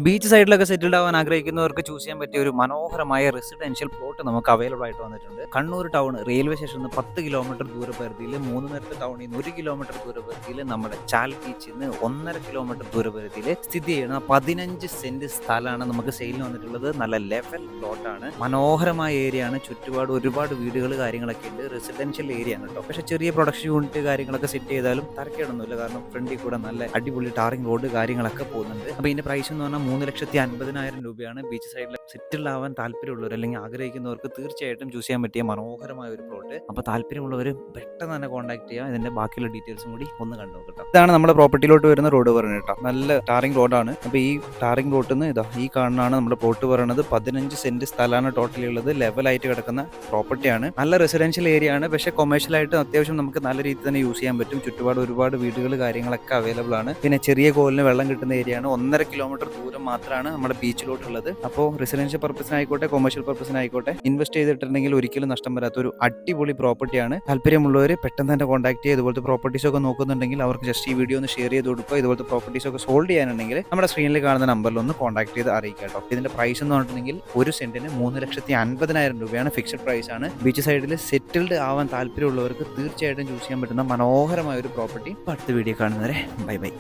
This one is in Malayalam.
ബീച്ച് സൈഡിലൊക്കെ സെറ്റിൽഡ് ആവാൻ ആഗ്രഹിക്കുന്നവർക്ക് ചൂസ് ചെയ്യാൻ പറ്റിയ ഒരു മനോഹരമായ റെസിഡൻഷ്യൽ പ്ലോട്ട് നമുക്ക് അവൈലബിൾ ആയിട്ട് വന്നിട്ടുണ്ട്. കണ്ണൂർ ടൗൺ റെയിൽവേ സ്റ്റേഷനിൽ നിന്ന് 10 കിലോമീറ്റർ ദൂരപരിധിയിൽ, മൂന്നുനേരത്തെ ടൗണിൽ നിന്ന് 1 കിലോമീറ്റർ ദൂരപരിധിയിൽ, നമ്മുടെ ചാൽ ബീച്ചിൽ നിന്ന് 1.5 കിലോമീറ്റർ ദൂരപരിധിയിൽ സ്ഥിതി ചെയ്യുന്ന 15 സെന്റ് സ്ഥലമാണ് നമുക്ക് സെയിലിന് വന്നിട്ടുള്ളത്. നല്ല ലെവൽ പ്ലോട്ടാണ്, മനോഹരമായ ഏരിയ ആണ്. ചുറ്റുപാട് ഒരുപാട് വീടുകൾ കാര്യങ്ങളൊക്കെ ഉണ്ട്. റെസിഡൻഷ്യൽ ഏരിയ ആണ് കേട്ടോ. പക്ഷേ ചെറിയ പ്രൊഡക്ഷൻ യൂണിറ്റ് കാര്യങ്ങളൊക്കെ സെറ്റ് ചെയ്താലും തരക്കേടൊന്നുമില്ല. കാരണം ഫ്രണ്ടിൽ കൂടെ നല്ല അടിപൊളി ടാറിംഗ് റോഡ് കാര്യങ്ങളൊക്കെ പോകുന്നുണ്ട്. അപ്പോൾ ഇതിന്റെ പ്രൈസ് എന്ന് പറഞ്ഞാൽ 3,50,000 രൂപയാണ്. ബീച്ച് സൈഡിൽ സെറ്റിൽ ആവാൻ താല്പര്യമുള്ളവർ അല്ലെങ്കിൽ ആഗ്രഹിക്കുന്നവർക്ക് തീർച്ചയായിട്ടും ചൂസ് ചെയ്യാൻ പറ്റിയ മനോഹരമായ ഒരു പ്ലോട്ട്. അപ്പോൾ താല്പര്യമുള്ളവർ പെട്ടെന്ന് തന്നെ കോൺടാക്ട് ചെയ്യുക. ഇതിന്റെ ബാക്കിയുള്ള ഡീറ്റെയിൽസും കൂടി ഒന്ന് കണ്ടു നോക്കട്ടോ. ഇതാണ് നമ്മുടെ പ്രോപ്പർട്ടിയിലോട്ട് വരുന്ന റോഡ് പറയുന്നത് കേട്ടോ. നല്ല ടാറിംഗ് റോഡാണ്. അപ്പോൾ ഈ ടാറിംഗ് റോഡിൽ നിന്ന് ഈ കാണുന്നതാണ് നമ്മുടെ പ്ലോട്ട് പറയുന്നത്. 15 സെന്റ് സ്ഥലമാണ് ടോട്ടലി ഉള്ളത്. ലെവലായിട്ട് കിടക്കുന്ന പ്രോപ്പർട്ടിയാണ്. നല്ല റെസിഡൻഷ്യൽ ഏരിയ ആണ്. പക്ഷേ കൊമേഴ്ഷ്യൽ ആയിട്ട് അത്യാവശ്യം നമുക്ക് നല്ല രീതിയിൽ തന്നെ യൂസ് ചെയ്യാൻ പറ്റും. ചുറ്റുപാട് ഒരുപാട് വീടുകൾ കാര്യങ്ങളൊക്കെ അവൈലബിൾ ആണ്. പിന്നെ ചെറിയ കോലിന് വെള്ളം കിട്ടുന്ന ഏരിയ ആണ്. 1.5 കിലോമീറ്റർ ദൂരം മാത്രമാണ് നമ്മുടെ ബീച്ചിലോട്ടുള്ളത്. അപ്പോൾ റെസിഡൻഷ്യൽ പർപ്പസിനായിക്കോട്ടെ കൊമേഴ്ഷ്യൽ പർപ്പസിനായിക്കോട്ടെ ഇൻവെസ്റ്റ് ചെയ്തിട്ടുണ്ടെങ്കിൽ ഒരിക്കലും നഷ്ടം വരാത്ത ഒരു അടിപൊളി പ്രോപ്പർട്ടിയാണ്. താല്പര്യമുള്ളവർ പെട്ടെന്ന് തന്നെ കോൺടാക്ട് ചെയ്യുക. ഇതുപോലത്തെ പ്രോപ്പർട്ടീസ് ഒക്കെ നോക്കുന്നുണ്ടെങ്കിൽ അവർക്ക് ജസ്റ്റ് ഈ വീഡിയോ ഒന്ന് ഷെയർ ചെയ്ത് കൊടുക്കുക. ഇതുപോലത്തെ പ്രോപ്പർട്ടീസ് ഒക്കെ സോൾവ് ചെയ്യാനുണ്ടെങ്കിൽ നമ്മുടെ സ്ക്രീനിൽ കാണുന്ന നമ്പറിൽ ഒന്ന് കോൺടാക്ട് ചെയ്ത് അറിയിക്കുക കേട്ടോ. ഇതിന്റെ പ്രൈസ് എന്ന് പറഞ്ഞിട്ടുണ്ടെങ്കിൽ ഒരു സെന്റിന് 3,50,000 രൂപയാണ്. ഫിക്സഡ് പ്രൈസ് ആണ്. ബീച്ച് സൈഡിൽ സെറ്റിൽഡ് ആവാൻ താല്പര്യമുള്ളവർക്ക് തീർച്ചയായിട്ടും ചൂസ് ചെയ്യാൻ പറ്റുന്ന മനോഹരമായ ഒരു പ്രോപ്പർട്ടി. അടുത്ത വീഡിയോ കാണുന്നവരെ ബൈ ബൈ.